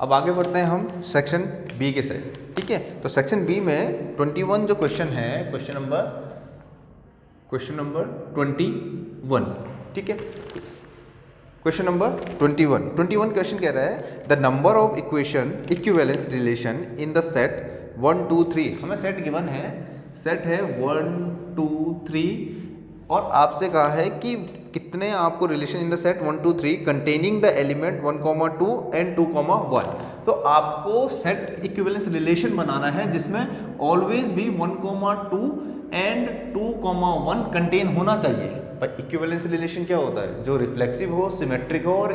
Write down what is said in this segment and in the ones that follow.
अब आगे बढ़ते हैं हम सेक्शन बी के साइड, ठीक है। तो सेक्शन बी में 21 जो क्वेश्चन है, क्वेश्चन नंबर 21, ठीक है। क्वेश्चन नंबर 21 क्वेश्चन कह रहा है the number of equation equivalence relation in the set 1 2 3। हमें सेट गिवन है, सेट है 1 2 3 और आपसे कहा है कि कितने आपको relation in the set 1 2 3 containing the element 1 2 and 2 1। तो आपको सेट इक्विवेलेंस रिलेशन बनाना है जिसमें ऑलवेज भी 1 2 एंड 2 1 कंटेन होना चाहिए। पर इक्विवेलेंस रिलेशन क्या होता है? जो रिफ्लेक्सिव हो, सिमेट्रिक हो और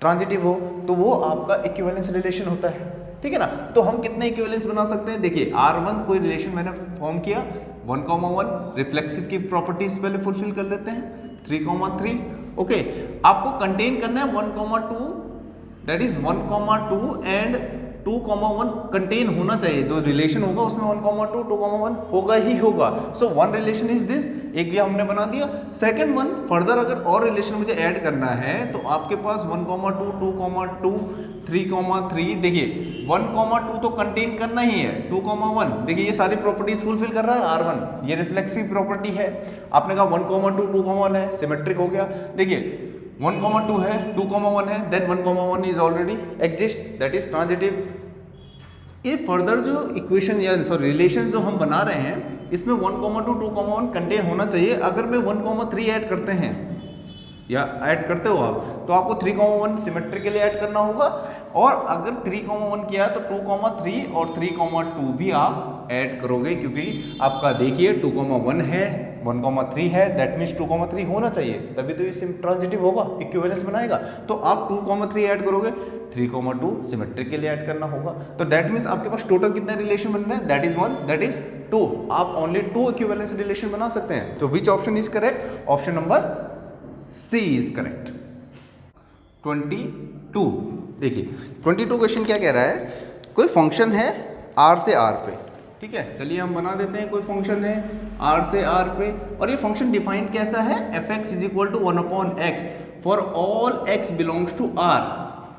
ट्रांजिटिव हो, तो वो आपका इक्विवेलेंस रिलेशन होता है, ठीक है ना। तो हम कितने इक्विवेलेंस बना सकते हैं? देखिए R1 कोई रिलेशन मैंने फॉर्म किया 1 1, रिफ्लेक्सिव की प्रॉपर्टीज पहले फुलफिल कर लेते हैं 3 3, ओके। आपको कंटेन करना है 1 2, दैट इज 1 2 एंड 2 1 कंटेन होना चाहिए। जो रिलेशन होगा उसमें 1 2 2 1 होगा ही होगा। So one relation is this, एक ये हमने बना दिया। सेकंड वन, फर्दर अगर और रिलेशन मुझे ऐड करना है तो आपके पास 1 2 2 2 3 3, देखिए 1 2 तो कंटेन करना ही है, 2 1 देखिए ये सारी प्रॉपर्टीज फुलफिल कर रहा है R1, ये रिफ्लेक्सिव प्रॉपर्टी है। आपने कहा 1 2 2 1 है, सिमेट्रिक हो गया। देखिए 1 2 है, 2 1 है, then 1 1 is already exist, that is transitive. ये फर्दर जो इक्वेशन या सॉरी रिलेशन जो हम बना रहे हैं इसमें 1 2 2 1 कंटेन होना चाहिए। अगर मैं 1 3 ऐड करते हैं या ऐड करते हो आप, तो आपको 3 1 सिमेट्री के लिए ऐड करना होगा। और अगर 3 1 किया तो 2 3 और 3 2 भी आप ऐड करोगे, क्योंकि आपका देखिए 2 1 है, 1 3 है, दैट मीन्स 2 3 होना चाहिए, तभी तो ये ट्रांजिटिव होगा, इक्विवेलेंस बनाएगा। तो आप 2 3 ऐड करोगे, 3 2 सिमेट्रिक के लिए ऐड करना होगा। तो दैट मीन्स आपके पास टोटल कितने रिलेशन बन रहे हैं? That is 1, that is 2। आप ओनली 2 इक्विवेलेंस रिलेशन बना सकते हैं। तो which option is correct? Option number C is correct. 22 देखिए 22 क्वेश्चन क्या कह रहा है? कोई फंक्शन है R से R पे, ठीक है। चलिए हम बना देते हैं, कोई फंक्शन है R से R पे और ये फंक्शन डिफाइंड कैसा है? fx is equal to 1/x for all x belongs to R,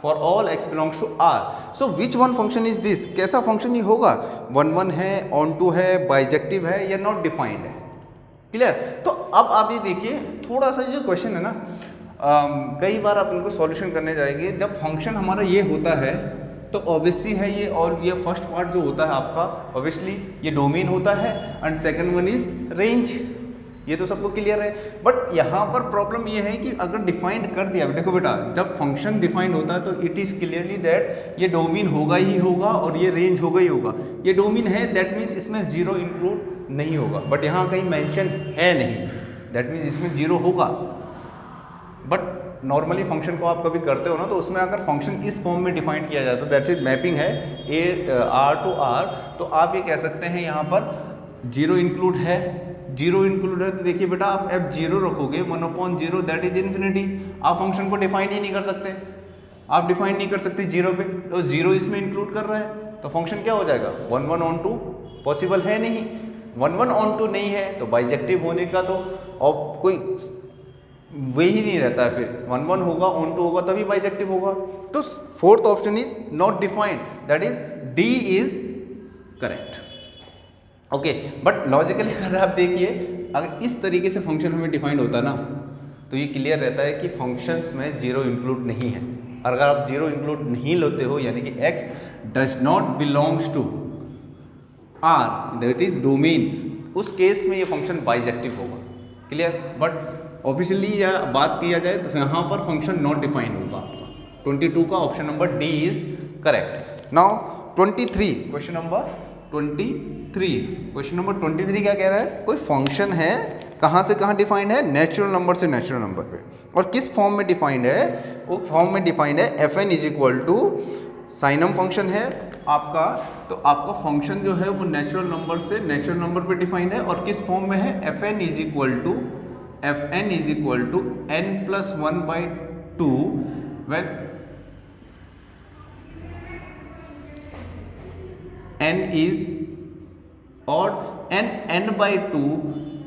for all x belongs to R। So which one function is this? कैसा फंक्शन ये होगा? 1 1 है, ऑन टू है, बाइजेक्टिव है या नॉट डिफाइंड है? क्लियर? तो अब आप ये देखिए, थोड़ा सा जो क्वेश्चन है ना, कई बार आप इनको सॉल्यूशन करने जाएंगे, जब फंक्शन हमारा ये होता है तो ऑब्वियसली है ये, और ये फर्स्ट पार्ट जो होता है आपका ऑब्वियसली ये डोमेन होता है and second one is range, ये तो सबको क्लियर है। बट यहाँ पर प्रॉब्लम ये है कि अगर डिफाइंड कर दिया, देखो बेटा जब फंक्शन डिफाइंड होता है तो इट इज क्लियरली दैट ये डोमेन होगा ही होगा और ये रेंज होगा ही होगा। ये डोमेन है, दैट मीन्स इसमें जीरो इंक्लूड नहीं होगा, बट यहाँ कहीं मेंशन है नहीं, दैट मीन्स इसमें जीरो होगा। बट नॉर्मली फंक्शन को आप कभी करते हो ना, तो उसमें अगर फंक्शन इस फॉर्म में डिफाइन किया जाए तो दैट इज मैपिंग है R to R, तो आप ये कह सकते हैं यहाँ पर जीरो इंक्लूड है। जीरो इंक्लूड है तो देखिए बेटा आप f0 रखोगे 1/0, दैट इज इन्फिनिटी। आप फंक्शन को डिफाइन ही नहीं कर सकते, आप डिफाइन नहीं कर सकते जीरो पे, तो जीरो इसमें इंक्लूड कर रहा है तो फंक्शन क्या हो जाएगा? 1 1 on 2 पॉसिबल है नहीं, 1 1 on 2 नहीं है तो बाइजेक्टिव होने का तो और कोई वे ही नहीं रहता है। फिर 1 1 होगा, ऑन 2 होगा तभी बाइजेक्टिव होगा। तो fourth option is not defined, that is D is correct, okay. But logically अगर आप देखिए, अगर इस तरीके से फंक्शन हमें डिफाइंड होता ना तो ये क्लियर रहता है कि फंक्शंस में जीरो इंक्लूड नहीं है। और अगर आप जीरो इंक्लूड नहीं लेते हो, यानी कि x does not belongs to R, that is domain, उस केस में ये फंक्शन बाइजेक्टिव होगा, क्लियर। बट ऑफिशियली या बात किया जाए तो यहाँ पर फंक्शन नॉट डिफाइंड होगा आपका। 22 का option number D is correct. Now 23 question number 23, question number 23 क्या कह रहा है? कोई फंक्शन है, कहाँ से कहाँ डिफाइंड है? नेचुरल नंबर से नेचुरल नंबर पे। और किस फॉर्म में डिफाइंड है? वो फॉर्म में डिफाइंड है fn is equal to signum function है आपका। तो आपका फंक्शन जो है वो नेचुरल नंबर से नेचुरल नंबर पे डिफाइंड है। और किस फॉर्म में है? fn is equal to n+1/2 when n is odd and n/2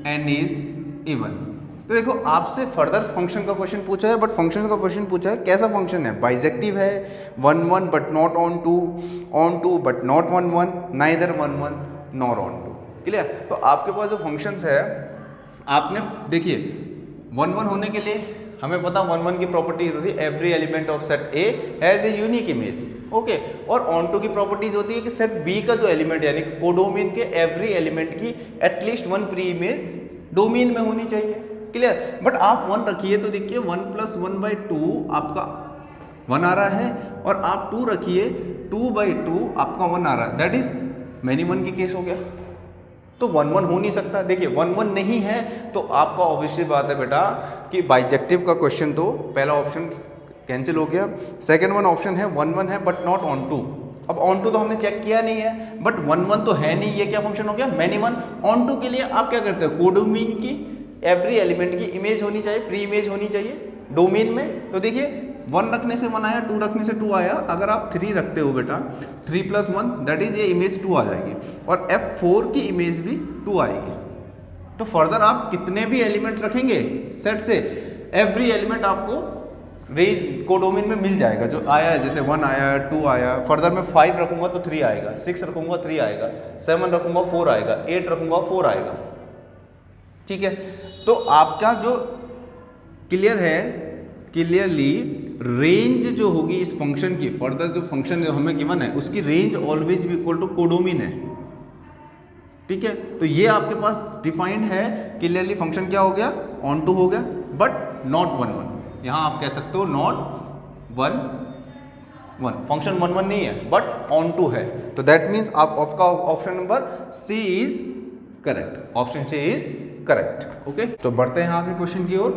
n is even, तो देखो आपसे फर्दर फंक्शन का क्वेश्चन पूछा है, बट फंक्शन का क्वेश्चन पूछा है कैसा फंक्शन है, बाइजेक्टिव है, 1 1 but not onto but not 1 1, neither 1 1 nor onto. Clear. तो आपके पास जो फंक्शंस है, आपने देखिए 1 1 होने के लिए हमें पता 1 1 की प्रॉपर्टीज होती है every element of set A has a unique image, okay. और ऑन टू की प्रॉपर्टीज होती है कि सेट बी का जो एलिमेंट यानी कोडोमेन के एवरी एलिमेंट की एटलीस्ट 1 प्री इमेज डोमेन में होनी चाहिए। क्लियर। बट आप 1 रखिए तो देखिए 1 + 1/2 आपका 1 आ रहा है, और आप 2 रखिए 2/2 आपका 1 आ रहा है, दैट इज मैनी 1 की केस हो गया। तो 1 1 हो नहीं सकता। देखिए 1 1 नहीं है तो आपका ऑब्वियसली बात है बेटा कि बाइजेक्टिव का क्वेश्चन तो पहला ऑप्शन कैंसिल हो गया। सेकंड वन ऑप्शन है 1 1 है बट नॉट ऑन टू। अब ऑन टू तो हमने चेक किया नहीं है, बट 1 1 तो है नहीं, ये क्या फंक्शन हो गया, मैनी 1। ऑन टू के लिए आप क्या करते हो, कोडोमेन की एवरी एलिमेंट की इमेज होनी चाहिए, प्री इमेज होनी चाहिए डोमेन में। तो देखिए 1 रखने से 1 आया, 2 रखने से 2 आया, अगर आप 3 रखते हो बेटा 3 + 1 दैट इज ये इमेज 2 आ जाएगी, और F4 की इमेज भी 2 आएगी। तो फर्दर आप कितने भी एलिमेंट रखेंगे सेट से, एवरी एलिमेंट आपको रेंज कोडोमेन में मिल जाएगा जो आया है। जैसे 1 आया, 2 आया, फर्दर मैं 5 रखूंगा तो 3 आएगा, 6 रखूंगा 3 आएगा, 7 रखूंगा 4 आएगा, 8 रखूंगा 4 आएगा। ठीक है। तो आपका जो क्लियर है, क्लियरली रेंज जो होगी इस फंक्शन की, फर्दर जो फंक्शन जो हमें गिवन है उसकी रेंज ऑलवेज भी इक्वल टू कोडोमेन है। ठीक है। तो ये आपके पास डिफाइंड है क्लियरली, फंक्शन क्या हो गया, ऑन टू हो गया बट नॉट 1 1। यहां आप कह सकते हो नॉट 1 1, फंक्शन 1 1 नहीं है बट ऑन टू है। तो दैट मीन्स आपका option number C is correct, option c is correct. Okay. तो बढ़ते हैं आगे क्वेश्चन की ओर।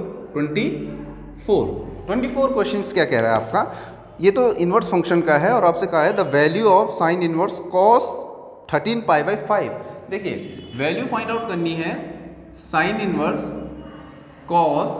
24 क्वेश्चंस क्या कह रहा है आपका, ये तो इनवर्स फंक्शन का है और आपसे कहा है the value of sine inverse cos 13π/5। देखिए वैल्यू फाइंड आउट करनी है साइन इनवर्स cos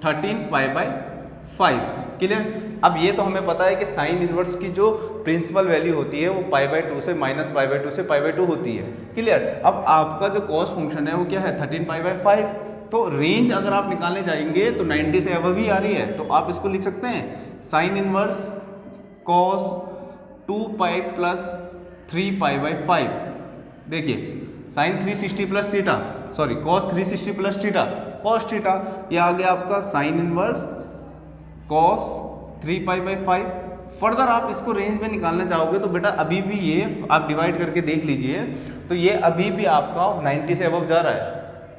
13π/5। क्लियर। अब ये तो हमें पता है कि साइन इनवर्स की जो प्रिंसिपल वैल्यू होती है वो π/2 से -π/2 से π/2 होती है। क्लियर। अब आपका जो cos फंक्शन है वो क्या है 13π/5। तो रेंज अगर आप निकालने जाएंगे तो 90 से अबव ही आ रही है, तो आप इसको लिख सकते हैं साइन इनवर्स cos 2π + 3π/5। देखिए sine 360 + theta, sorry cos 360 + theta, cos theta, ये आ गया आपका साइन इनवर्स cos 3π/5। फर्दर आप इसको रेंज में निकालना चाहोगे तो बेटा अभी भी ये आप डिवाइड करके देख लीजिए, तो ये अभी भी आपका 90 से अबव जा रहा है।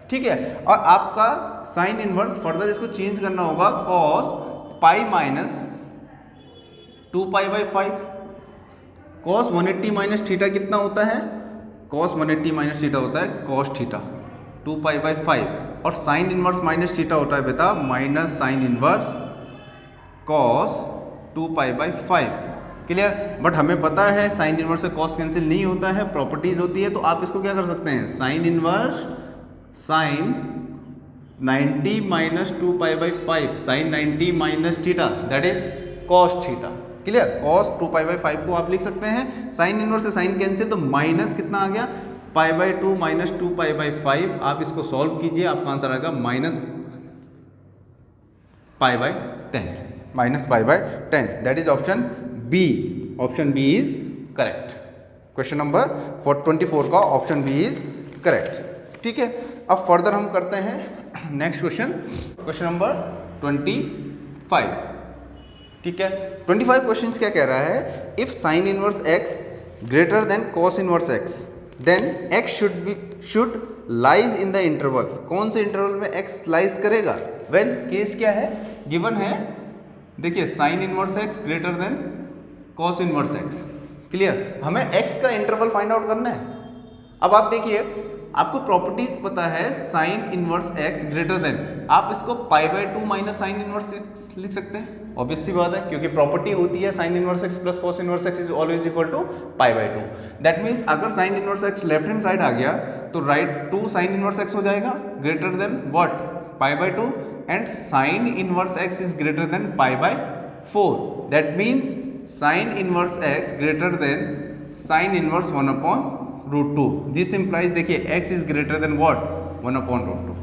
ठीक है। और आपका साइन इनवर्स फर्दर इसको चेंज करना होगा cos π - 2π/5। cos 180 - थीटा कितना होता है, cos 180 - थीटा होता है cos थीटा 2π/5, और साइन इनवर्स माइनस थीटा होता है बेटा minus sine inverse cos 2π/5। Clear. But हमें पता है साइन इनवर्स से cos कैंसिल नहीं होता है, प्रॉपर्टीज होती है, तो आप इसको क्या कर सकते हैं, sine inverse sine 90 - 2π/5 sine 90 - theta that is cos theta. Clear. cos 2π/5 को आप लिख सकते हैं, साइन इनवर्स से साइन कैंसिल, तो माइनस कितना आ गया π/2 - 2π/5। आप इसको सॉल्व कीजिए, आपका आंसर आएगा -π/10 that is option B. Option B is correct. Question number 24 का ऑप्शन बी इज करेक्ट। ठीक है। अब फर्दर हम करते हैं नेक्स्ट क्वेश्चन, क्वेश्चन नंबर 25। ठीक है। 25 क्वेश्चन क्या कह रहा है, if sine inverse x greater than cos inverse x then x should lies in the interval. कौन से इंटरवल में x लाइज करेगा, व्हेन केस क्या है गिवन है, देखिए sine inverse x greater than cos inverse x। Clear. हमें x का इंटरवल फाइंड आउट करना है। अब आप देखिए आपको प्रॉपर्टीज पता है sine inverse x greater than, आप इसको π/2 माइनस साइन इनवर्स x लिख सकते हैं, ऑब्वियस सी बात है, क्योंकि प्रॉपर्टी होती है sine inverse x plus cos inverse x is always equal to π/2। That means अगर sine inverse x left hand side आ गया तो राइट 2 साइन इनवर्स x हो जाएगा greater than what π/2, and sine inverse x is greater than π/4। That means sine inverse x greater than sine inverse 1/√2। This implies, देखिए x is greater than what 1/√2।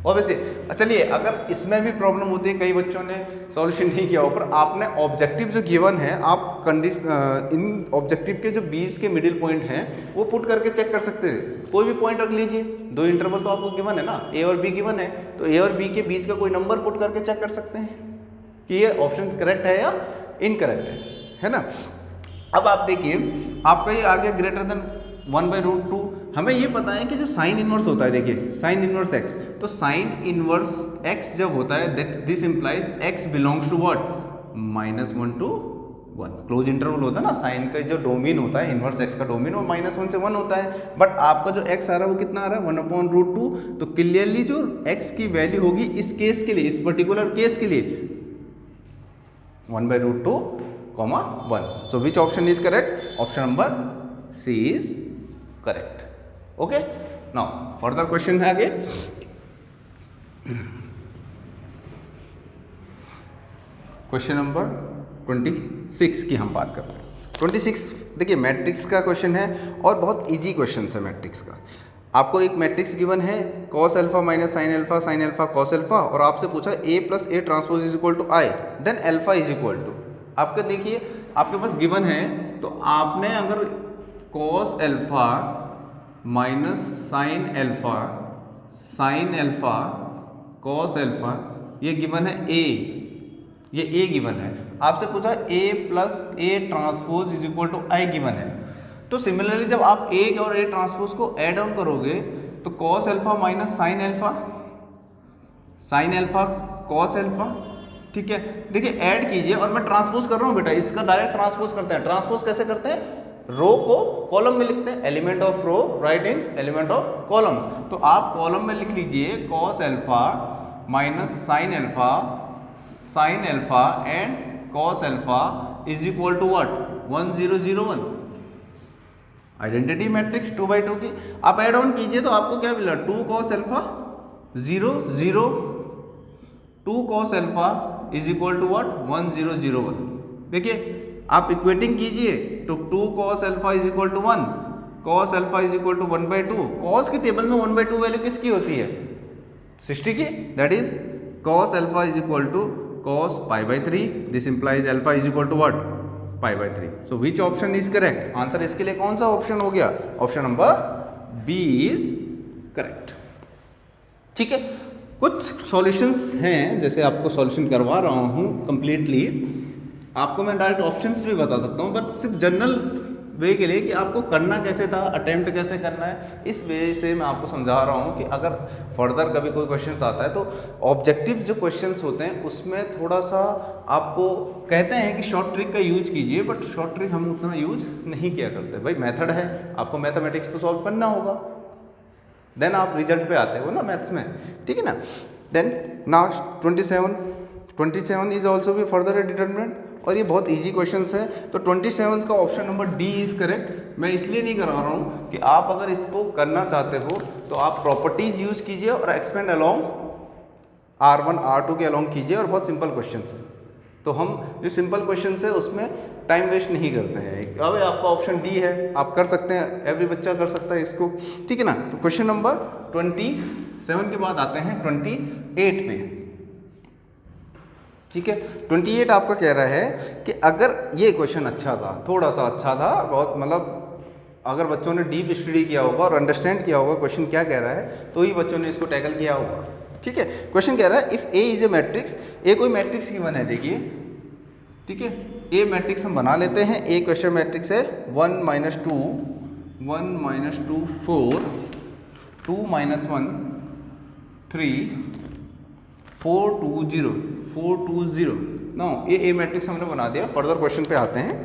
Obviously. चलिए, अगर इसमें भी problem होती है, कई बच्चों ने सॉल्यूशन नहीं किया ऊपर, आपने ऑब्जेक्टिव जो गिवन है, आप इन ऑब्जेक्टिव के जो 20 के मिडिल पॉइंट हैं वो पुट करके चेक कर सकते हैं। कोई भी पॉइंट रख लीजिए, 2 इंटरवल तो आपको गिवन है ना, ए और बी गिवन है, तो ए और बी के बीच का कोई नंबर पुट करके चेक कर सकते हैं कि ये ऑप्शन करेक्ट है या इनकरेक्ट है ना। अब आप देखिए, आपका ये आ गया ग्रेटर देन 1/√2। हमें ये पता है कि जो साइन इनवर्स होता है, देखिए साइन इनवर्स एक्स, तो साइन इनवर्स एक्स जब होता है that this implies x belongs to what, -1 to 1। Close interval होता है ना, साइन का जो डोमेन होता है, इनवर्स एक्स का डोमेन वो -1 से 1 होता है, बट आपका जो एक्स आ रहा है वो कितना आ रहा है, 1/√2। तो क्लियरली जो एक्स की वैल्यू होगी इस केस के लिए, इस पर्टिकुलर केस के लिए 1/√2, 1। So which option is correct? Option number C is correct. Okay, now further question है आगे। क्वेश्चन नंबर 26 की हम बात करते हैं। 26 देखिए मैट्रिक्स का क्वेश्चन है और बहुत इजी क्वेश्चन है मैट्रिक्स का। आपको एक मैट्रिक्स गिवन है cos alpha minus sine alpha, sine alpha cos alpha, और आपसे पूछा a plus a transpose is equal to I, then alpha is equal to, आपके देखिए आपके पास गिवन है, तो आपने अगर cos alpha minus sine alpha, sine alpha cos alpha, ये गिवन है a, ये a गिवन है। आपसे पूछा a plus a transpose is equal to I given है। तो सिमिलरली जब आप a और a ट्रांसपोज को ऐड ऑन करोगे तो cos alpha minus sine alpha, sine alpha cos alpha, ठीक है। देखिए ऐड कीजिए और मैं ट्रांसपोज कर रहा हूँ बेटा, इसका डायरेक्ट ट्रांसपोज करते हैं। ट्रांसपोज कैसे करते हैं? रो को कॉलम में लिखते हैं, element of row right in element of columns. तो आप कॉलम में लिख लीजिए cos alpha minus sine alpha, sine alpha and cos alpha is equal to what, 1 0 0 1। Identity matrix 2/2 की आप ऐड ऑन कीजिए तो आपको क्या मिला, 2 cos alpha 0 0, 2 cos alpha is equal to what, 1 0 0 1। देखिए आप इक्वेटिंग कीजिए तो 2 cos alpha is equal to 1, cos alpha is equal to 1/2। cos की टेबल में 1/2 वैल्यू किसकी होती है, 60 की, that is cos alpha is equal to cos π/3, this implies alpha is equal to what, π/3। So which option is correct? Answer इसके लिए कौन सा ऑप्शन हो गया? Option number B is correct. ठीक है, कुछ सॉल्यूशंस हैं, जैसे आपको सॉल्यूशन करवा रहा हूँ कंप्लीटली, आपको मैं डायरेक्ट ऑप्शंस भी बता सकता हूँ, बट सिर्फ जनरल वे के लिए कि आपको करना कैसे था, अटेम्प्ट कैसे करना है, इस वे से मैं आपको समझा रहा हूँ कि अगर फर्दर कभी कोई क्वेश्चंस आता है तो ऑब्जेक्टिव जो क्वेश्चंस होते हैं उसमें थोड़ा सा आपको कहते हैं कि शॉर्ट ट्रिक का यूज कीजिए, बट शॉर्ट ट्रिक हम उतना यूज नहीं किया करते। भाई मेथड है, आपको मैथमेटिक्स तो सॉल्व करना होगा, देन आप रिजल्ट पे आते हो ना मैथ्स में, ठीक है ना। देन नाउ 27 इज ऑल्सो भी फर्दर ए डिटर्मिनेंट, और ये बहुत इजी क्वेश्चंस है। तो 27 का option number D is correct. मैं इसलिए नहीं करा रहा हूँ कि आप अगर इसको करना चाहते हो तो आप प्रॉपर्टीज यूज कीजिए और एक्सपेंड अलोंग R1 R2 के अलोंग कीजिए, और बहुत सिंपल क्वेश्चंस है। तो हम जो सिंपल क्वेश्चंस है उसमें टाइम वेस्ट नहीं करते हैं। अब आपका ऑप्शन डी है, आप कर सकते हैं, एवरी बच्चा कर सकता है इसको, ठीक है ना। तो क्वेश्चन नंबर 27 के बाद आते हैं 28 पे, ठीक है। 28 आपका कह रहा है कि अगर ये क्वेश्चन अच्छा था, थोड़ा सा अच्छा था, बहुत मतलब अगर बच्चों ने डीप स्टडी किया होगा और अंडरस्टैंड किया होगा क्वेश्चन क्या कह रहा है, तो ही बच्चों ने इसको टैकल किया होगा, ठीक है। क्वेश्चन कह रहा है if A is a matrix, A कोई मैट्रिक्स गिवन है, देखिए, ठीक है। ए मैट्रिक्स हम बना लेते हैं, ए क्वेश्चन मैट्रिक्स है 1 - 2 4, 2 - 1 3 4 2 0 4 2 0। नो ये ए मैट्रिक्स हमने बना दिया। फर्दर क्वेश्चन पे आते हैं।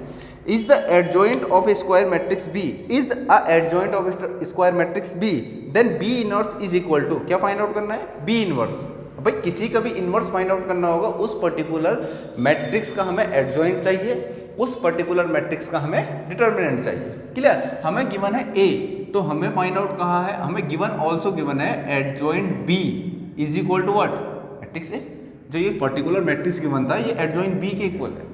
Is the adjoint of a square matrix b, is a adjoint of square matrix b, then b inverse is equal to, क्या फाइंड आउट करना है, बी इनवर्स। भाई किसी का भी इनवर्स फाइंड आउट करना होगा, उस पर्टिकुलर मैट्रिक्स का हमें एडजॉइंट चाहिए, उस पर्टिकुलर मैट्रिक्स का हमें डिटर्मिनेंट चाहिए, क्लियर। हमें गिवन है ए, तो हमें फाइंड आउट कहा है, हमें गिवन ऑल्सो गिवन है adjoint b is equal to what, matrix a. जो ये पर्टिकुलर मैट्रिक्स गिवन था ये एडजॉइंट बी के इक्वल है,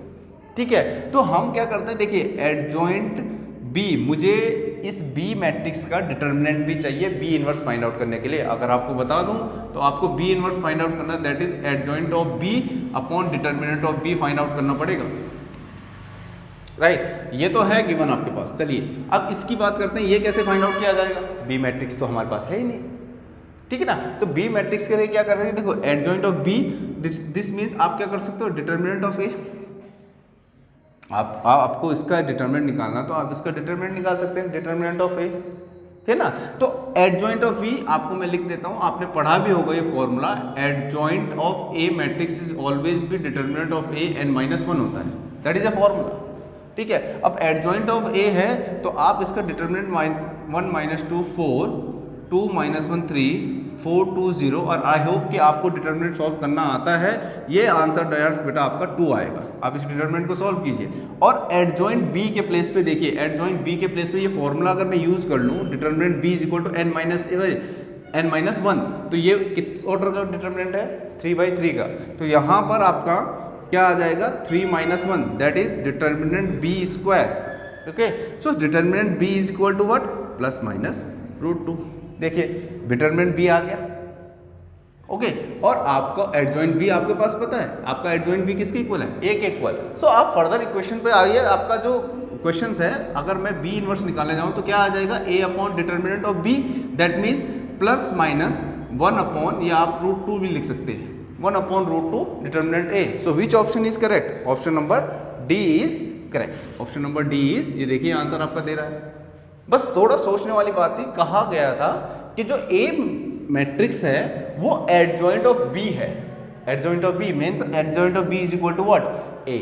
ठीक है। तो हम क्या करते हैं, देखिए एडजॉइंट बी, मुझे इस बी मैट्रिक्स का डिटर्मिनेंट भी चाहिए बी इनवर्स फाइंड आउट करने के लिए। अगर आपको बता दूं तो आपको बी इनवर्स फाइंड आउट करना, that is adjoint of B upon determinant of B find out करना पड़ेगा, राइट। ये तो है गिवन आपके पास। चलिए अब इसकी बात करते हैं, ये कैसे फाइंड आउट किया जाएगा। बी मैट्रिक्स तो हमारे पास है ही नहीं, ठीक है ना। तो बी मैट्रिक्स के लिए क्या कर रहे हैं, देखो adjoint of B, this means आप क्या कर सकते हो, डिटर्मिनेंट ऑफ ए। आपको इसका डिटर्मिनेंट निकालना तो आप इसका डिटर्मिनेंट निकाल सकते हैं, डिटर्मिनेंट ऑफ ए, है ना। तो एडजॉइंट ऑफ बी आपको मैं लिख देता हूं, आपने पढ़ा भी होगा ये formula, adjoint of A matrix is always be determinant of A n - 1 होता है, दैट इज अ फॉर्मूला, ठीक है। अब एडजॉइंट ऑफ ए है तो आप इसका डिटर्मिनेंट 1 - 2 4, 2 - 1 3, 4 2 0, और आई होप कि आपको डिटर्मिनेंट सॉल्व करना आता है। ये आंसर डायरेक्ट बेटा आपका 2 आएगा। आप इस डिटर्मिनेंट को सॉल्व कीजिए और एडजॉइंट बी के प्लेस पे देखिए, एडजॉइंट बी के प्लेस पे ये फॉर्मूला अगर मैं यूज कर लूँ, determinant B is equal to n - 1, तो ये किस ऑर्डर का डिटर्मिनेंट है, 3/3 का। तो यहाँ पर आपका क्या आ जाएगा, 3 - 1, that is determinant B square. Okay, so determinant B is equal to what, +-√2। देखिए डिटर्मिनेंट बी आ गया, ओके। और आपका एडजॉइंट बी आपके पास पता है, आपका एडजॉइंट बी किसके इक्वल है, ए के इक्वल। सो आप फर्दर इक्वेशन पे आइए। आपका जो क्वेश्चन है, अगर मैं बी इनवर्स निकालने जाऊँ तो क्या आ जाएगा, A upon determinant of B, that means +-1 upon, या आप √2 भी लिख सकते हैं, 1 upon √2 determinant A. So which option is correct, option number D is correct. Option number D is, ये देखिए आंसर आपका दे रहा है। बस थोड़ा सोचने वाली बात थी, कहा गया था कि जो ए मैट्रिक्स है वो एडजॉइंट ऑफ बी है, adjoint of B means adjoint of B is equal to what, A.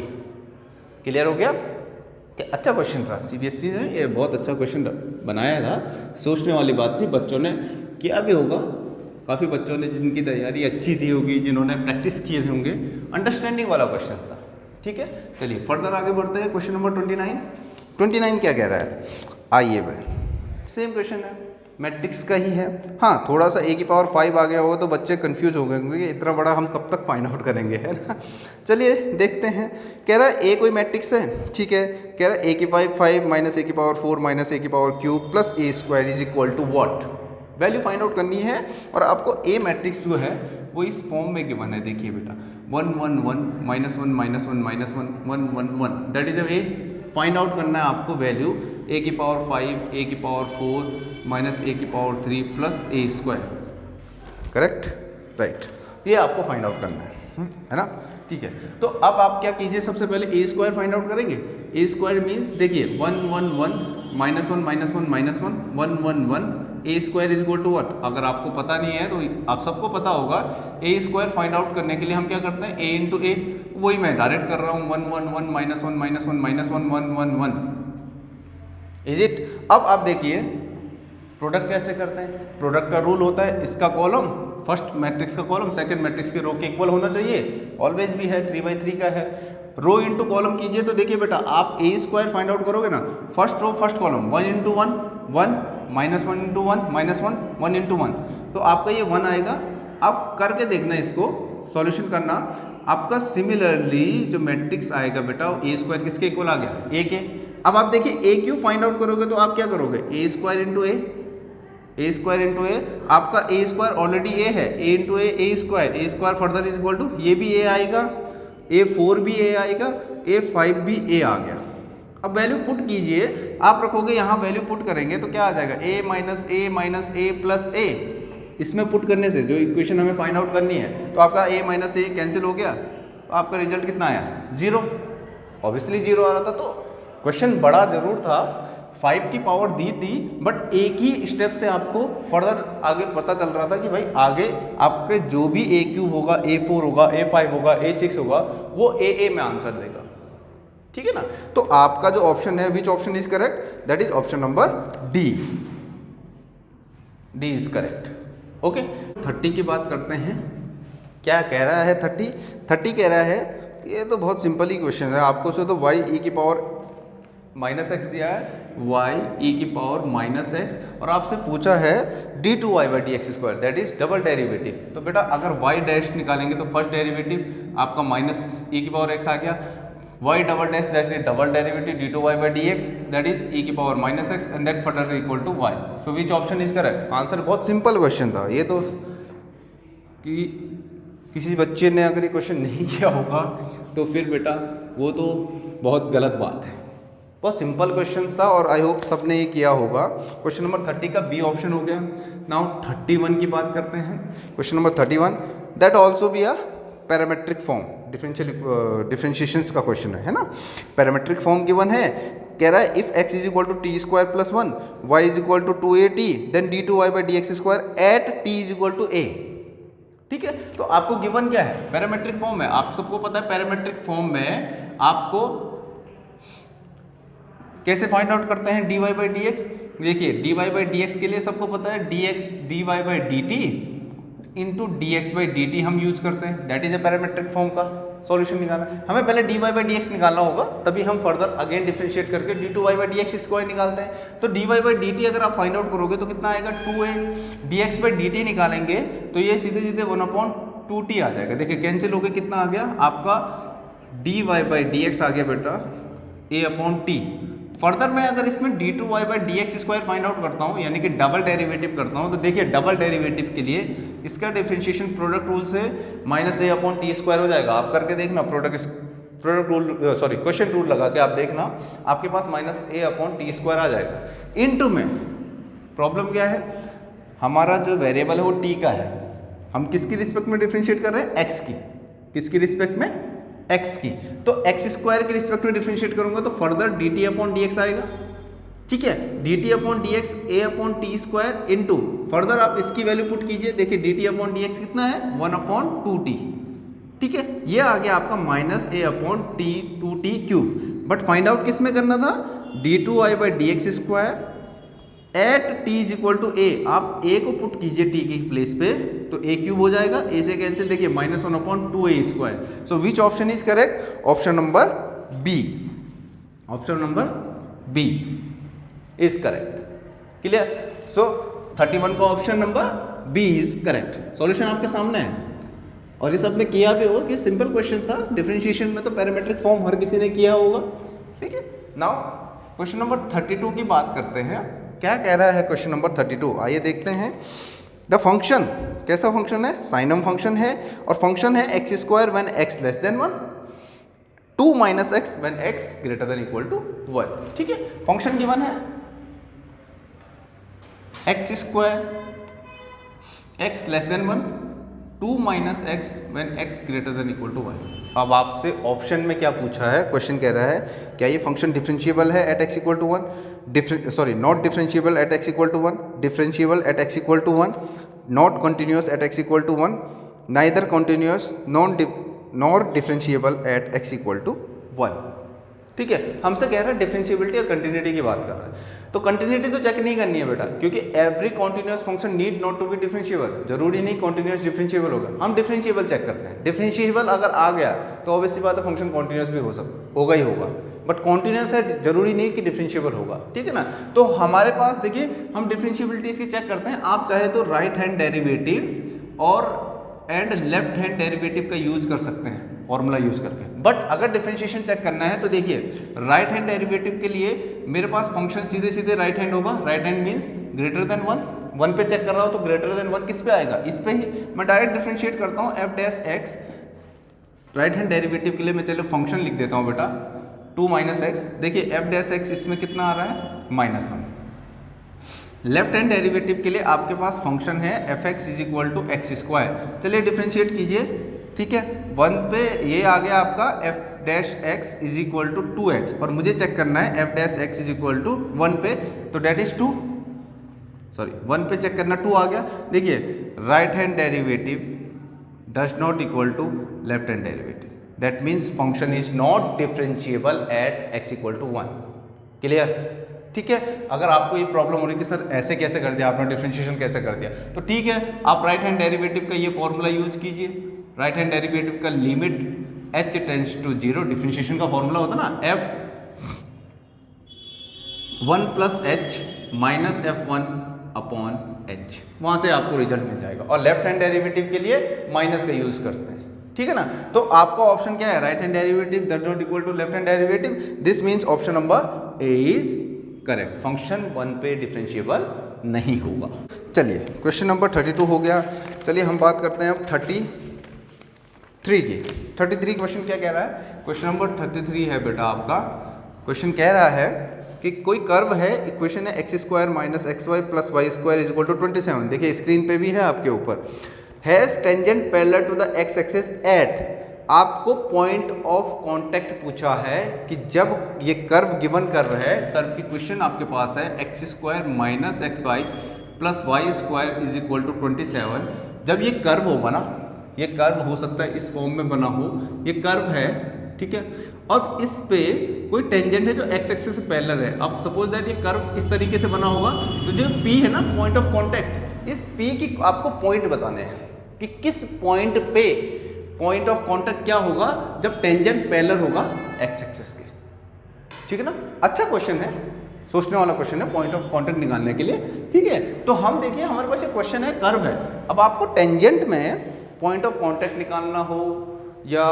Clear हो गया, क्या अच्छा क्वेश्चन था, सीबीएसई ने ये बहुत अच्छा क्वेश्चन बनाया था। सोचने वाली बात थी, बच्चों ने किया भी होगा, काफ़ी बच्चों ने जिनकी तैयारी अच्छी थी होगी, जिन्होंने प्रैक्टिस किए होंगे, अंडरस्टैंडिंग वाला क्वेश्चन था, ठीक है। चलिए फर्दर आगे बढ़ते हैं, क्वेश्चन नंबर 29 क्या कह रहा है, आइए भाई, सेम क्वेश्चन है, मैट्रिक्स का ही है। हाँ, थोड़ा सा e⁵ आ गया होगा तो बच्चे कंफ्यूज हो गए क्योंकि इतना बड़ा हम कब तक फाइंड आउट करेंगे, है ना। चलिए देखते हैं, कह रहा है ए कोई मैट्रिक्स है, ठीक है। कह रहा है a⁵ -a⁴ -a⁴ + a² is equal to what, value find out करनी है। और आपको ए मैट्रिक्स जो है वो इस फॉर्म में गिवन है, देखिए बेटा 1 1 1 -1 -1 -1 1 1 1, that is a. Find out करना है आपको value a⁵ a⁴ -a⁴ + a², correct, right. ये आपको फाइंड आउट करना है ना, ठीक है। तो अब आप क्या कीजिए, सबसे पहले a² फाइंड आउट करेंगे। a² मीन्स देखिए 1 1 1 -1 -1 -1 1 1 1, a² is equal to what. अगर आपको पता नहीं है तो आप सबको पता होगा, a² फाइंड आउट करने के लिए हम क्या करते हैं, a इंटू ए, वही मैं डायरेक्ट कर रहा हूँ, 1 1 1 -1 -1 -1 1 1 1, इज इट। अब आप देखिए प्रोडक्ट कैसे करते हैं, प्रोडक्ट का रूल होता है, इसका कॉलम, फर्स्ट मैट्रिक्स का कॉलम सेकंड मैट्रिक्स के रो के इक्वल होना चाहिए, ऑलवेज भी है, 3/3 का है। रो इंटू कॉलम कीजिए तो देखिए बेटा, आप a² फाइंड आउट करोगे ना, फर्स्ट रो फर्स्ट कॉलम 1 × 1 1 -1 × 1 -1 1 × 1, तो आपका ये 1 आएगा। आप करके देखना, इसको सॉल्यूशन करना, आपका सिमिलरली जो मैट्रिक्स आएगा बेटा वो a² किसके इक्वल आ गया, a के। अब आप देखिए a³ फाइंड आउट करोगे तो आप क्या करोगे, a² × a, आपका a² ऑलरेडी a है, a × a² further is equal to, ये भी a आएगा, a4 भी a आएगा, a5 भी a आ गया। अब वैल्यू पुट कीजिए, आप रखोगे यहाँ, वैल्यू पुट करेंगे तो क्या आ जाएगा, a - a + a। इसमें पुट करने से जो इक्वेशन हमें फाइंड आउट करनी है, तो आपका a - a कैंसिल हो गया, तो आपका रिजल्ट कितना आया, 0। ऑब्वियसली 0 आ रहा था। तो क्वेश्चन बड़ा जरूर था, 5 की पावर दी थी, बट एक ही स्टेप से आपको फर्दर आगे पता चल रहा था कि भाई आगे आपके जो भी a³ होगा, a4 होगा, a5 होगा, a6 होगा, वो a में आंसर देगा, ठीक है ना। तो आपका जो ऑप्शन है, विच option is correct, that is option number D, D is correct, okay. 30 की बात करते हैं, क्या कह रहा है 30 कह रहा है, ये तो बहुत सिंपल ही क्वेश्चन है, आपको से तो y⁻x दिया है, y⁻x, और आपसे पूछा है d2y/dx², that is double derivative. तो बेटा अगर y डैश निकालेंगे तो फर्स्ट डेरिवेटिव आपका -e⁻x आ गया, y double dash that is double derivative d2y by dx that is e की power minus x and that further equal to y। So which option is correct? Answer बहुत simple question था ये तो, कि किसी बच्चे ने अगर ये क्वेश्चन नहीं किया होगा तो फिर बेटा वो तो बहुत गलत बात है। बहुत सिंपल क्वेश्चन था और आई होप सबने ये किया होगा। क्वेश्चन नंबर 30 का बी ऑप्शन हो गया। नाउ 31 की बात करते हैं। Question number 31 that also be a parametric form, differentiation का क्वेश्चन है ना। पैरामेट्रिक फॉर्म गिवन है, कह रहा है if x is equal to T square plus 1 y is equal to 2at then d2y by D x square at t is equal to a। ठीक है, तो आपको गिवन क्या है? पैरामेट्रिक फॉर्म है। आप सबको पता है पैरामेट्रिक फॉर्म में आपको कैसे फाइंड आउट करते हैं dy बाई डी एक्स। देखिए dy बाई डी एक्स के लिए सबको पता है dx dy by D T into dx by D T हम यूज करते हैं। That is a parametric form का सॉल्यूशन निकालना। हमें पहले dy बाई डी एक्स निकालना होगा, तभी हम फर्दर अगेन डिफरेंशिएट करके d2y by D x square निकालते हैं। तो dy बाई डी टी अगर आप फाइंड आउट करोगे तो कितना आएगा 2a, dx by D T निकालेंगे तो ये सीधे सीधे 1/2t आ जाएगा। देखिए कैंसिल हो गया, कितना आ गया आपका dy बाई डी एक्स आ गया बेटा a/t। फर्दर मैं अगर इसमें d2y by D x square find out करता हूँ यानी कि डबल डेरिवेटिव करता हूँ, तो देखिए डबल डेरिवेटिव के लिए इसका डिफरेंशिएशन प्रोडक्ट रूल से -a/t स्क्वायर हो जाएगा। आप करके देखना, product rule sorry question rule लगा के आप देखना, आपके पास -a/t स्क्वायर आ जाएगा। इनटू में प्रॉब्लम क्या है, हमारा जो वेरिएबल है वो t का है। हम किसकी रिस्पेक्ट में डिफरेंशिएट कर रहे हैं? x की। किसकी रिस्पेक्ट में? x की। तो x स्क्वायर के रिस्पेक्ट में डिफरेंशिएट करूंगा तो फर्दर dt/dx आएगा। ठीक है, dt/dx a/t square into further आप इसकी वैल्यू पुट कीजिए। देखिए dt/dx कितना है 1/2t। ठीक है, ये आ गया आपका -a/t 2t cube. But find out किस में करना था? d2y by D x square at t is equal to a। आप a को पुट कीजिए t की प्लेस पे तो a क्यूब हो जाएगा, a से कैंसिल, देखिए -1/2a square. So which option is correct? Option number B. Option number B is correct. Clear? So 31 का option number B is correct. Solution आपके सामने है और ये सब ने किया भी होगा कि सिंपल क्वेश्चन था। डिफरेंशिएशन में तो पैरामेट्रिक फॉर्म हर किसी ने किया होगा। ठीक है, नाउ क्वेश्चन नंबर 32 की बात करते हैं। क्या कह रहा है क्वेश्चन नंबर 32? आइए देखते हैं। द फंक्शन, कैसा फंक्शन है? साइनम फंक्शन है और फंक्शन है x square when x less than 1, 2 minus x when x greater than equal to 1। ठीक है, फंक्शन गिवन है x square x less than 1, 2 minus x when x greater than equal to 1। अब आपसे option में क्या पूछा है? क्वेश्चन कह रहा है क्या ये फंक्शन डिफरेंशिएबल है at x equal to 1, not differentiable at x equal to 1, differentiable at x equal to 1, not continuous at x equal to 1, neither continuous nor differentiable at x equal to 1। ठीक है, हमसे कह रहा है differentiability और continuity की बात कर रहा है। तो कंटिन्यूटी तो चेक नहीं करनी है बेटा, क्योंकि every continuous function need not to be differentiable. जरूरी नहीं कॉन्टिन्यूअस डिफरेंशिएबल होगा, हम डिफरेंशिएबल चेक करते हैं। डिफरेंशिएबल अगर आ गया तो ऑब्वियसली बात है फंक्शन कॉन्टिन्यूअस भी होगा ही होगा, बट कॉन्टिन्यूअस है जरूरी नहीं कि डिफरेंशिएबल होगा। ठीक है ना, तो हमारे पास देखिए हम डिफरेंशिएबिलिटी इसकी चेक करते हैं। आप चाहे तो राइट हैंड डेरिवेटिव और एंड लेफ्ट हैंड डेरिवेटिव का यूज कर सकते हैं फॉर्मूला यूज करके। बट अगर डिफरेंशिएशन चेक करना है तो देखिए राइट हैंड डेरिवेटिव के लिए मेरे पास फंक्शन सीधे सीधे राइट हैंड होगा। Right hand means greater than 1, 1 पे चेक कर रहा हूं तो ग्रेटर देन 1 किस पे आएगा? इस पे ही। मैं डायरेक्ट डिफरेंशिएट करता हूं F dash x. Right hand derivative के लिए मैं चलो फंक्शन लिख देता हूं बेटा 2 माइनस एक्स। देखिए एफ डैश एक्स इसमें कितना आ रहा है? -1। लेफ्ट हैंड डेरिवेटिव के लिए आपके पास फंक्शन है f x is equal to x square. चलिए डिफरेंशिएट कीजिए। ठीक है, 1 पे ये आ गया आपका f dash x is equal to 2x और मुझे चेक करना है f dash x is equal to 1 पे, तो डेट इज 2, सॉरी 1 पे चेक करना 2 आ गया। देखिए right hand derivative does not equal to left hand derivative, that means function is not differentiable at x equal to 1। Clear? ठीक है, अगर आपको ये प्रॉब्लम हो रही है कि सर ऐसे कैसे कर दिया आपने, डिफरेंशिएशन कैसे कर दिया, तो ठीक है आप राइट हैंड डेरिवेटिव का ये फॉर्मूला यूज कीजिए। राइट हैंड डेरिवेटिव का limit h tends to 0, differentiation का फॉर्मूला होता है ना f 1 plus h minus f1 upon h, वहां से आपको रिजल्ट मिल जाएगा। और लेफ्ट हैंड डेरिवेटिव के लिए माइनस का यूज करते हैं। ठीक है ना। तो आपका ऑप्शन क्या है, right hand derivative that not equal to left hand derivative, this means option number A is correct. Function 1 पे डिफरेंशिएबल नहीं होगा। चलिए क्वेश्चन नंबर 32 हो गया। चलिए हम बात करते हैं अब 33 की। 33 क्वेश्चन क्या कह रहा है, क्वेश्चन नंबर 33 है बेटा आपका। क्वेश्चन कह रहा है कि कोई कर्व है, इक्वेशन है x square minus x y plus y square is equal to 27। देखिए स्क्रीन पे भी है आपके ऊपर। Has tangent parallel to the x axis at, आपको पॉइंट ऑफ कांटेक्ट पूछा है कि जब ये कर्व गिवन कर्व है, कर्व की क्वेश्चन आपके पास है x square minus x y plus y square is equal to 27। जब ये कर्व होगा ना, ये कर्व हो सकता है इस फॉर्म में बना हो, ये कर्व है, ठीक है, और इस पे कोई टेंजेंट है जो एक्स एक्सिस से पैरेलल है। अब सपोज दैट ये कर्व इस तरीके से बना होगा, तो जो P है ना, पॉइंट ऑफ कांटेक्ट, इस P की आपको पॉइंट बताने हैं कि किस पॉइंट पे पॉइंट ऑफ कांटेक्ट क्या होगा जब टेंजेंट पैरेलल होगा एक्स एक्सिस के। ठीक है ना, अच्छा क्वेश्चन है, सोचने वाला क्वेश्चन है पॉइंट ऑफ कांटेक्ट निकालने के लिए। ठीक है, तो हम देखिए हमारे पास ये क्वेश्चन है, कर्व है। अब आपको टेंजेंट में पॉइंट ऑफ कांटेक्ट निकालना हो या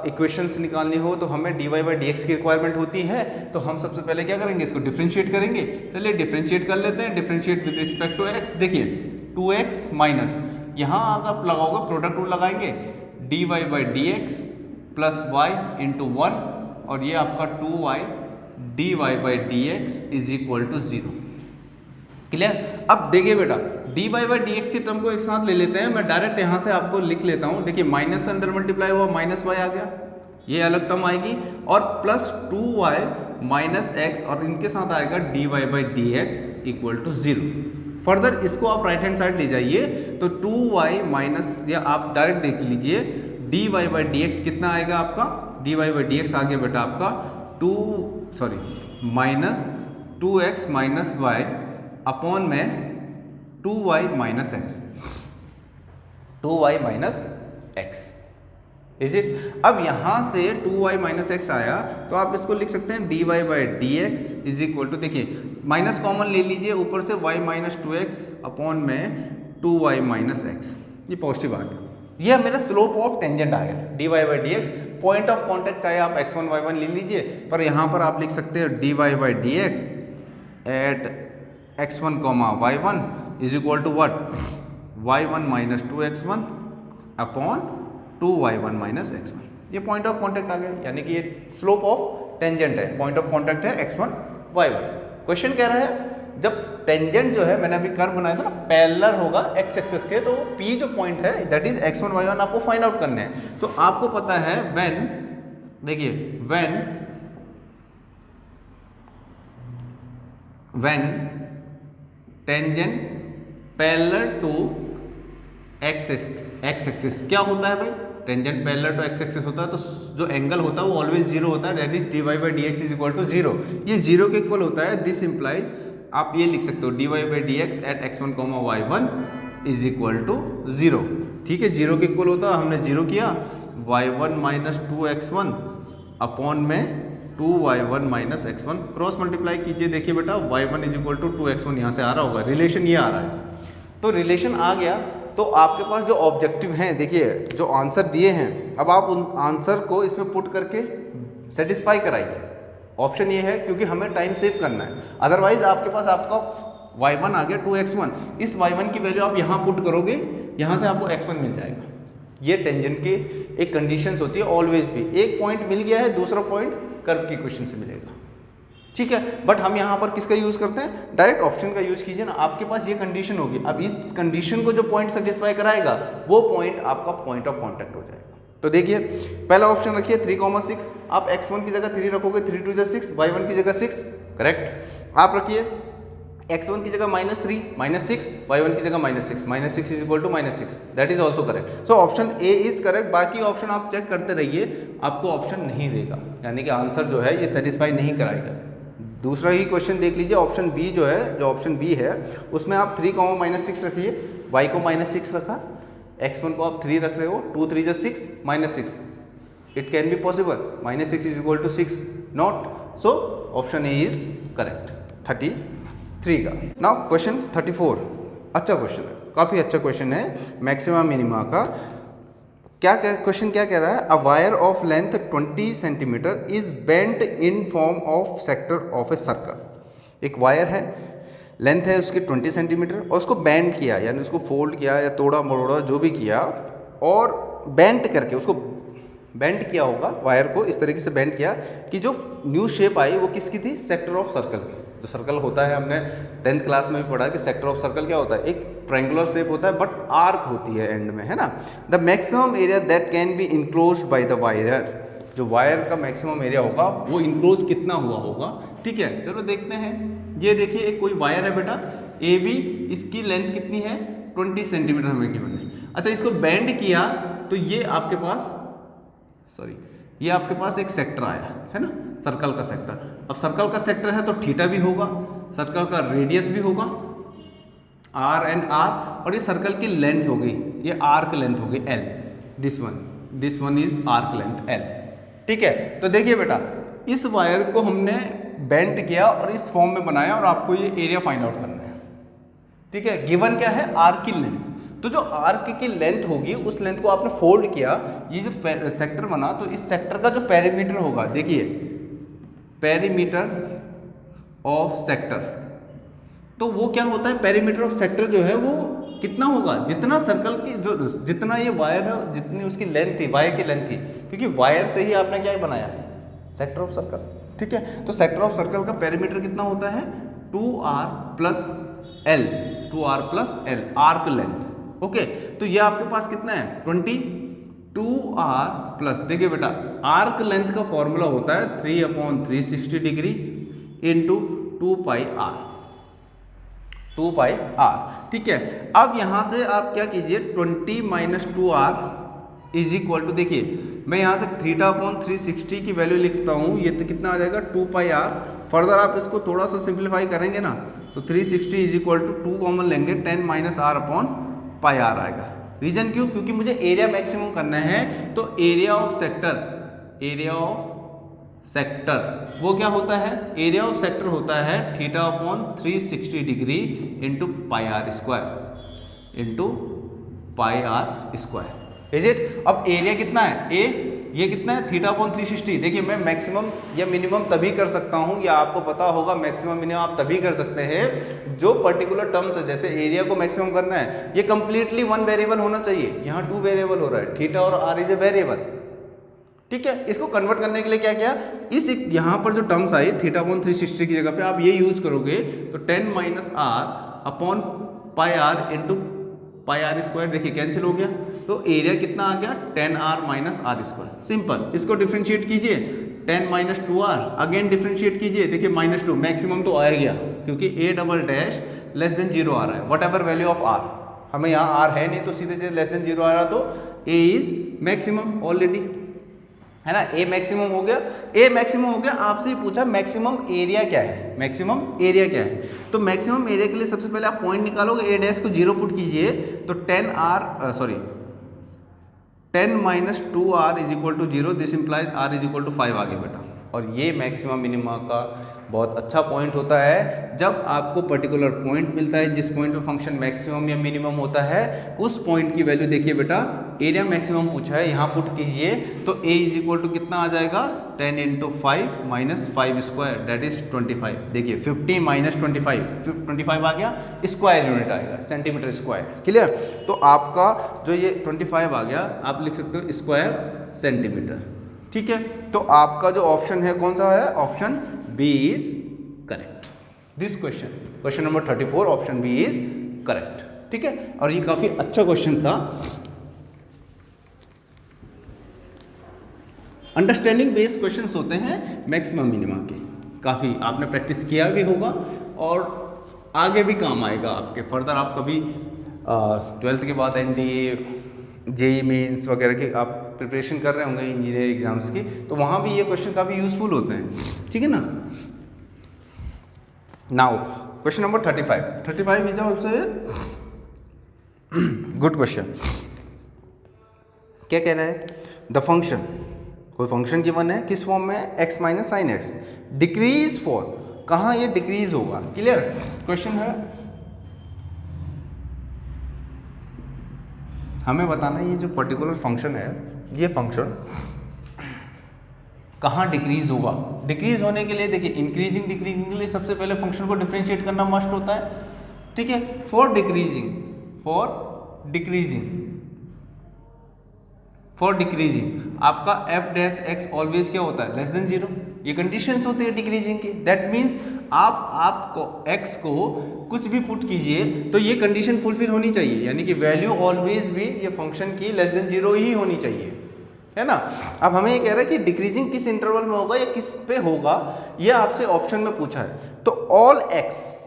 इक्वेशंस निकालनी हो तो हमें dy बाई डी एक्स की रिक्वायरमेंट होती है। तो हम सबसे पहले क्या करेंगे, इसको डिफरेंशिएट करेंगे। चलिए डिफरेंशिएट कर लेते हैं। Differentiate with respect to x, देखिए 2x माइनस, यहाँ आप लगाओगे प्रोडक्ट रूल लगाएंगे, dy by D x plus y into 1, और ये आपका 2y dy by D x is equal to 0। Clear. अब देखिए बेटा, dy बाई डी एक्स की टर्म को एक साथ ले लेते हैं। मैं डायरेक्ट यहाँ से आपको लिख लेता हूँ। देखिए माइनस से अंदर मल्टीप्लाई हुआ, माइनस वाई आ गया, ये अलग टर्म आएगी, और प्लस 2y माइनस एक्स, और इनके साथ आएगा dy by D x equal to 0। Further इसको आप राइट हैंड साइड ले जाइए तो 2y माइनस, या आप डायरेक्ट देख लीजिए, dy बाई डी एक्स कितना आएगा आपका, dy बाई डी एक्स आ गया बेटा आपका minus 2x minus Y upon में 2y minus x, 2y minus x, is it. अब यहाँ से 2y माइनस एक्स आया तो आप इसको लिख सकते हैं dy by D x is equal to, देखिए माइनस कॉमन ले लीजिए, ऊपर से y माइनस 2x अपॉन में 2y माइनस एक्स, ये पॉजिटिव आ गया। ये मेरा स्लोप ऑफ टेंजेंट आ गया, dy by D x. Point of contact चाहे आप x1 y1 ले लीजिए, पर यहाँ पर आप लिख सकते हैं dy by D x at x1 y1 is equal to what, y1 minus 2x1 upon 2y1 minus x1। ये पॉइंट ऑफ कांटेक्ट आ गया, यानी कि ये स्लोप ऑफ टेंजेंट है, पॉइंट ऑफ कांटेक्ट है x1 y1। क्वेश्चन कह रहा है जब टेंजेंट जो है, मैंने अभी कर्व बनाया था ना, पैरेलल होगा x एक्सिस के, तो P जो पॉइंट है दैट इज x1 y1 आपको फाइंड आउट करने हैं। तो आपको पता है व्हेन, देखिए when tangent parallel to x axis, क्या होता है भाई, tangent parallel to x axis होता है तो जो एंगल होता है वो ऑलवेज जीरो होता है, that is dy by D x is equal to 0। ये 0 के इक्वल होता है, दिस इंप्लाइज, आप ये लिख सकते हो dy by D x at x1 y1 is equal to 0। ठीक है, 0 के इक्वल होता है, हमने 0 किया, y1 माइनस 2x1 अपॉन में 2y1 minus x1, cross multiply कीजिए, देखिए बेटा y1 is equal to 2x1 यहाँ से आ रहा होगा, रिलेशन ये आ रहा है। तो रिलेशन आ गया, तो आपके पास जो ऑब्जेक्टिव हैं, देखिए जो आंसर दिए हैं, अब आप उन आंसर को इसमें पुट करके सेटिस्फाई कराइए। ऑप्शन ये है क्योंकि हमें टाइम सेव करना है, अदरवाइज आपके पास आपका y1 आ गया 2x1, इस y1 की वैल्यू आप यहाँ पुट करोगे, यहाँ से आपको x1 मिल जाएगा। ये टेंजेंट की एक कंडीशंस होती है ऑलवेज भी, एक पॉइंट मिल गया है, दूसरा पॉइंट कर्व की इक्वेशन से मिलेगा। ठीक है, बट हम यहाँ पर किसका यूज करते हैं, डायरेक्ट ऑप्शन का यूज कीजिए ना, आपके पास ये कंडीशन होगी। अब इस कंडीशन को जो पॉइंट सेटिस्फाई कराएगा वो पॉइंट आपका पॉइंट ऑफ कांटेक्ट हो जाएगा। तो देखिए पहला ऑप्शन रखिए 3,6, आप x1 की जगह 3 रखोगे, 3 2 6, y1 की जगह 6, करेक्ट। आप रखिए x1 की जगह -3 -6, y1 की जगह -6 is equal to -6, that is also correct. So option A is correct. बाकी ऑप्शन आप चेक करते रहिए, आपको ऑप्शन नहीं देगा, यानी कि आंसर जो है ये सेटिस्फाई नहीं कराएगा। दूसरा ही क्वेश्चन देख लीजिए, ऑप्शन बी जो है, जो ऑप्शन बी है उसमें आप 3, -6 रखिए, y को -6 रखा, x1 को आप 3 रख रहे हो, 2 3 6 -6, it can be possible, -6 is equal to 6 not, so option A is correct 33 का। नाउ क्वेश्चन 34, अच्छा क्वेश्चन है, काफ़ी अच्छा क्वेश्चन है, मैक्सिमा मिनिमा का। क्या क्वेश्चन क्या कह रहा है, a wire of length 20 centimetre is bent in form of sector of a circle. एक वायर है, लेंथ है उसकी 20 सेंटीमीटर और उसको बेंड किया, यानी उसको फोल्ड किया या तोड़ा मरोड़ा जो भी किया, और बेंट करके उसको बेंड किया होगा, वायर को इस तरीके से बेंड किया कि जो न्यू शेप आई वो किसकी थी, सेक्टर ऑफ सर्कल की। जो सर्कल होता है, हमने 10th क्लास में भी पढ़ा कि सेक्टर ऑफ सर्कल क्या होता है, एक ट्रायंगुलर शेप होता है बट आर्क होती है एंड में, है ना। The maximum area that can be enclose by the wire, जो वायर का मैक्सिमम एरिया होगा वो इंक्लोज कितना हुआ होगा। ठीक है, चलो देखते हैं। ये देखिए एक कोई वायर है बेटा ए बी, इसकी लेंथ कितनी है 20 सेंटीमीटर हमें गिवन है। अच्छा, इसको बेंड किया तो ये आपके पास ये आपके पास एक सेक्टर आया है ना, सर्कल का सेक्टर। अब सर्कल का सेक्टर है तो थीटा भी होगा, सर्कल का रेडियस भी होगा आर एंड आर, और ये सर्कल की लेंथ होगी, ये आर्क लेंथ होगी L, this one is arc length L. ठीक है, तो देखिए बेटा इस वायर को हमने बेंट किया और इस फॉर्म में बनाया और आपको ये एरिया फाइंड आउट करना है। ठीक है, गिवन क्या है, आर्क की लेंथ। तो जो आर्क की लेंथ होगी उस लेंथ को आपने फोल्ड किया, ये जो सेक्टर बना, तो इस सेक्टर का जो पेरीमीटर होगा, देखिए पेरीमीटर ऑफ सेक्टर, तो वो क्या होता है, पेरीमीटर ऑफ सेक्टर जो है वो कितना होगा, जितना सर्कल की जो जितना ये वायर है जितनी उसकी लेंथ थी, वायर की लेंथ थी, क्योंकि वायर से ही आपने क्या बनाया, सेक्टर ऑफ सर्कल। ठीक है, तो सेक्टर ऑफ सर्कल का पेरीमीटर कितना होता है 2r plus L, 2r plus L arc length. Okay, तो ये आपके पास कितना है 20, 2r प्लस, देखिए बेटा आर्क लेंथ का फॉर्मूला होता है 3/360 डिग्री इंटू 2πr, 2πr। ठीक है, अब यहाँ से आप क्या कीजिए 20 minus 2r is equal to, देखिए मैं यहाँ से θ/360 की वैल्यू लिखता हूँ, ये तो कितना आ जाएगा 2πr। फर्दर आप इसको थोड़ा सा सिंप्लीफाई करेंगे ना तो 360 इज इक्वल टू 2 कॉमन लेंगे, 10 माइनस r/πr आएगा। रीजन क्यों, क्योंकि मुझे एरिया मैक्सिमम करना है, तो एरिया ऑफ सेक्टर वो क्या होता है, एरिया ऑफ सेक्टर होता है θ/360 degree into πr square, is it. अब एरिया कितना है ए, ये कितना है θ/360। देखिए मैं मैक्सिमम या मिनिमम तभी कर सकता हूँ, या आपको पता होगा मैक्सिमम मिनिमम आप तभी कर सकते हैं जो पर्टिकुलर टर्म्स है, जैसे एरिया को मैक्सिमम करना है, ये कंप्लीटली वन वेरिएबल होना चाहिए, यहाँ 2 वेरिएबल हो रहा है, थीटा और आर इज ए वेरिएबल। ठीक है, इसको कन्वर्ट करने के लिए क्या किया, इस यहाँ पर जो टर्म्स आई θ/360 की जगह पे आप ये यूज करोगे तो 10 minus r/πr into πr square, देखिए कैंसिल हो गया, तो एरिया कितना आ गया 10r minus r square. Simple, इसको डिफ्रेंशिएट कीजिए 10 माइनस 2r, अगेन डिफ्रेंशिएट कीजिए, देखिए -2, मैक्सिमम तो आ गया क्योंकि a double dash less than 0 आ रहा है, what ever value of r, हमें यहाँ r है नहीं तो सीधे से लेस देन 0 आ रहा, तो a इज मैक्सिमम ऑलरेडी, है ना, ए मैक्सिमम हो गया, ए मैक्सिमम हो गया। आपसे पूछा मैक्सिमम एरिया क्या है, मैक्सिमम एरिया क्या है, तो मैक्सिमम एरिया के लिए सबसे पहले आप पॉइंट निकालोगे, ए डैश को 0 पुट कीजिए तो 10 minus 2r is equal to 0, this implies r is equal to 5 आ गया बेटा। और ये मैक्सिमम मिनिमा का बहुत अच्छा पॉइंट होता है, जब आपको पर्टिकुलर पॉइंट मिलता है जिस पॉइंट पे फंक्शन मैक्सिमम या मिनिमम होता है, उस पॉइंट की वैल्यू देखिए बेटा, एरिया मैक्सिमम पूछा है, यहाँ पुट कीजिए तो a इज इक्वल टू कितना आ जाएगा 10 into 5 minus 5 square, that is 25। देखिए 50 माइनस 25 आ गया, स्क्वायर यूनिट आएगा, सेंटीमीटर स्क्वायर। क्लियर, तो आपका जो ये 25 आ गया, आप लिख सकते हो स्क्वायर सेंटीमीटर। ठीक है, तो आपका जो ऑप्शन है कौन सा है, option B is correct. This question number 34 option B is correct. ठीक है, और ये काफी अच्छा क्वेश्चन था। अंडरस्टैंडिंग बेस्ड क्वेश्चंस होते हैं मैक्सिमम मिनिमा के, काफी आपने प्रैक्टिस किया भी होगा और आगे भी काम आएगा आपके। फर्दर आप कभी 12th के बाद NDA जेई मेंस वगैरह की आप प्रिपरेशन कर रहे होंगे इंजीनियरिंग एग्जाम्स की, तो वहाँ भी ये क्वेश्चन काफ़ी यूजफुल होते हैं। ठीक है ना। Now question number 35 is also good question. क्या कह रहा है, द फंक्शन, कोई फंक्शन गिवन है, किस फॉर्म में, x minus sine x, decrease for, कहाँ ये डिक्रीज होगा। क्लियर, क्वेश्चन है हमें बताना है ये जो पर्टिकुलर फंक्शन है, ये फंक्शन कहाँ डिक्रीज होगा। डिक्रीज होने के लिए देखिए इंक्रीजिंग डिक्रीजिंग के लिए सबसे पहले फंक्शन को डिफरेंशिएट करना मस्ट होता है, ठीक है। फॉर डिक्रीजिंग आपका एफ डैश एक्स ऑलवेज क्या होता है, लेस देन 0। ये कंडीशंस होती है डिक्रीजिंग की। दैट मीन्स आपको एक्स को कुछ भी पुट कीजिए तो ये कंडीशन फुलफिल होनी चाहिए, यानी कि वैल्यू ऑलवेज भी ये फंक्शन की लेस देन 0 ही होनी चाहिए, है ना। अब हमें ये कह रहा है कि डिक्रीजिंग किस इंटरवल में होगा या किस पे होगा, ये आपसे ऑप्शन में पूछा है। तो ऑल एक्स,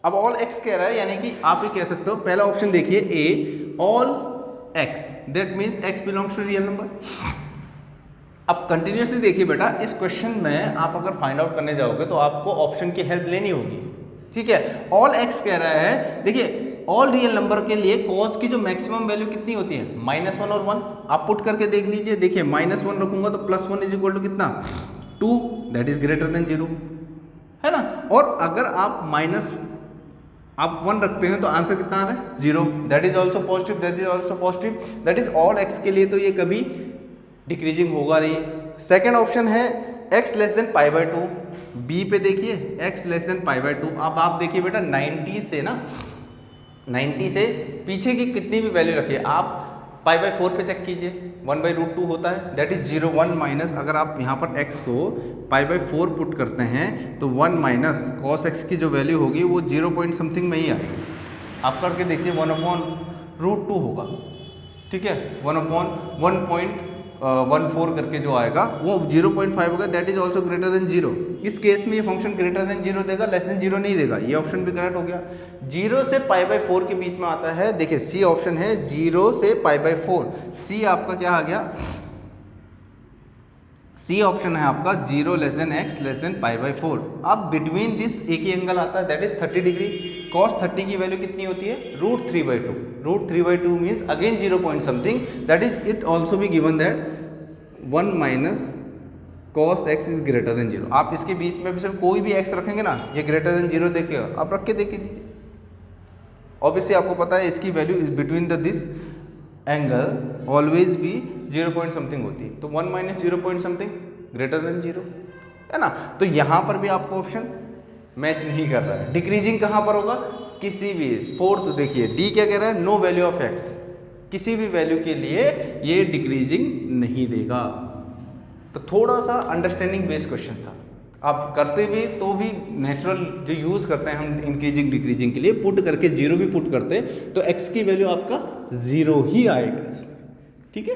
अब ऑल एक्स कह रहा है, यानी कि आप ये कह सकते हो, पहला ऑप्शन देखिए A, all X, that means X belongs to real number. अब कंटिन्यूसली देखिए बेटा, इस क्वेश्चन में आप अगर फाइंड आउट करने जाओगे तो आपको ऑप्शन की हेल्प लेनी होगी, ठीक है। ऑल एक्स कह रहा है, देखिए ऑल रियल नंबर के लिए कॉस की जो मैक्सिमम वैल्यू कितनी होती है, -1 और 1। आप पुट करके देख लीजिए, देखिए -1 रखूंगा तो +1 इज इक्वल टू कितना, 2, दैट इज ग्रेटर देन 0, है ना। और अगर आप 1 रखते हैं तो आंसर कितना आ रहा है, 0, that is also positive, that is also positive, that is all x के लिए तो ये कभी डिक्रीजिंग होगा नहीं। सेकेंड ऑप्शन है x लेस देन π/2, बी पे देखिए x लेस देन π/2। अब आप देखिए बेटा 90 से पीछे की कितनी भी वैल्यू रखिए, आप π/4 पे चेक कीजिए, 1/√2 होता है, दैट इज 0, 1 माइनस, अगर आप यहाँ पर x को π/4 पुट करते हैं तो 1 माइनस cos x की जो वैल्यू होगी वो 0 पॉइंट समथिंग में ही आती है। आप करके देखिए 1/√2 होगा, ठीक है, 1/1.14 करके जो आएगा वो 0.5 होगा, that is also greater than 0। इस केस में ये फंक्शन ग्रेटर देन 0 देगा, लेस देन 0 नहीं देगा। ये ऑप्शन भी करेक्ट हो गया। 0 से π/4 के बीच में आता है, देखिए सी ऑप्शन है 0 से π/4, सी आपका क्या आ गया, सी ऑप्शन है आपका 0 less than x less than π/4। अब बिटवीन दिस एक ही एंगल आता है, दैट इज 30 डिग्री। cos 30 की वैल्यू कितनी होती है, √3/2, √3/2 means again 0 point something, that is it also भी given that 1 minus cos x is greater than 0। आप इसके बीच में भी सिर्फ कोई भी x रखेंगे ना, ये ग्रेटर देन 0 देखेगा, आप रख के देख लीजिए। ऑब्वियसली आपको पता है इसकी value is between the this angle always भी 0 पॉइंट समथिंग होती है, तो 1 minus 0 point something greater than 0, है ना। तो यहाँ पर भी आपको ऑप्शन मैच नहीं कर रहा है। डिक्रीजिंग कहाँ पर होगा, किसी भी, फोर्थ देखिए डी क्या कह रहा है, नो वैल्यू ऑफ x, किसी भी वैल्यू के लिए ये डिक्रीजिंग नहीं देगा। तो थोड़ा सा अंडरस्टैंडिंग बेस्ड क्वेश्चन था। आप करते भी तो भी नेचुरल जो यूज़ करते हैं हम इंक्रीजिंग डिक्रीजिंग के लिए, पुट करके 0 भी पुट करते तो x की वैल्यू आपका 0 ही आएगा इसमें, ठीक है।